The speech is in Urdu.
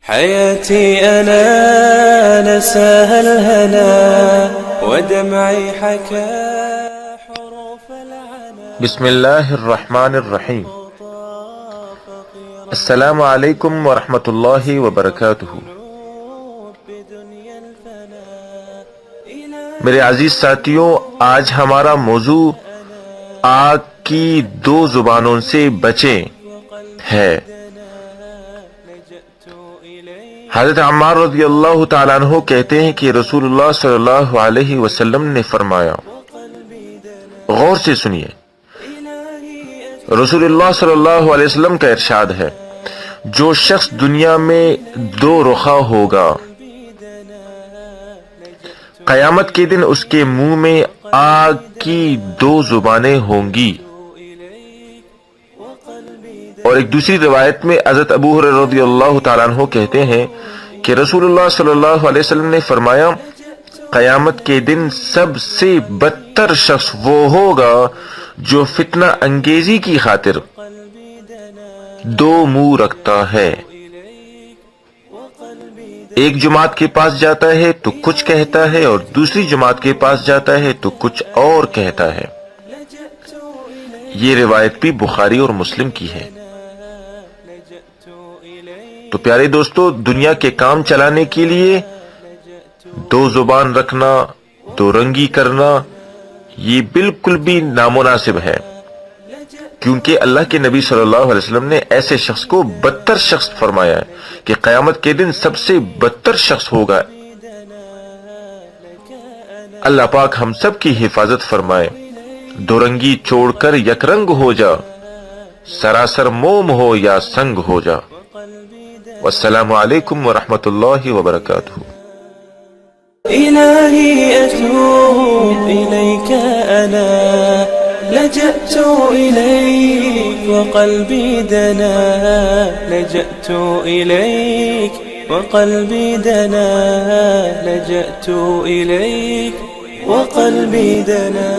حياتي أنا نساها الهنا ودمعي حكى حروف العنا. بسم اللہ الرحمن الرحیم. السلام علیکم ورحمۃ اللہ وبرکاتہ. میرے عزیز ساتھیوں، آج ہمارا موضوع آگ کی دو زبانوں سے بچیں ہے. حضرت عمار رضی اللہ تعالیٰ عنہ کہتے ہیں کہ رسول اللہ صلی اللہ علیہ وسلم نے فرمایا، غور سے سنیے، رسول اللہ صلی اللہ علیہ وسلم کا ارشاد ہے، جو شخص دنیا میں دو رخا ہوگا، قیامت کے دن اس کے منہ میں آگ کی دو زبانیں ہوں گی. اور ایک دوسری روایت میں حضرت ابو ہریرہ رضی اللہ تعالیٰ عنہ کہتے ہیں کہ رسول اللہ صلی اللہ علیہ وسلم نے فرمایا، قیامت کے دن سب سے بدتر شخص وہ ہوگا جو فتنہ انگیزی کی خاطر دو منہ رکھتا ہے. ایک جماعت کے پاس جاتا ہے تو کچھ کہتا ہے اور دوسری جماعت کے پاس جاتا ہے تو کچھ اور کہتا ہے. یہ روایت بھی بخاری اور مسلم کی ہے. تو پیارے دوستو، دنیا کے کام چلانے کے لیے دو زبان رکھنا، دو رنگی کرنا، یہ بالکل بھی نامناسب ہے، کیونکہ اللہ کے نبی صلی اللہ علیہ وسلم نے ایسے شخص کو بدتر شخص فرمایا ہے کہ قیامت کے دن سب سے بدتر شخص ہوگا. اللہ پاک ہم سب کی حفاظت فرمائے. دو رنگی چھوڑ کر یک رنگ ہو جا، سراسر موم ہو یا سنگ ہو جا. والسلام علیکم ورحمۃ اللہ وبرکاتہ. إلهي أتوب إليك أنا لجأت إليك وقلبي دنا، لجأت إليك وقلبي دنا، لجأت إليك وقلبي دنا.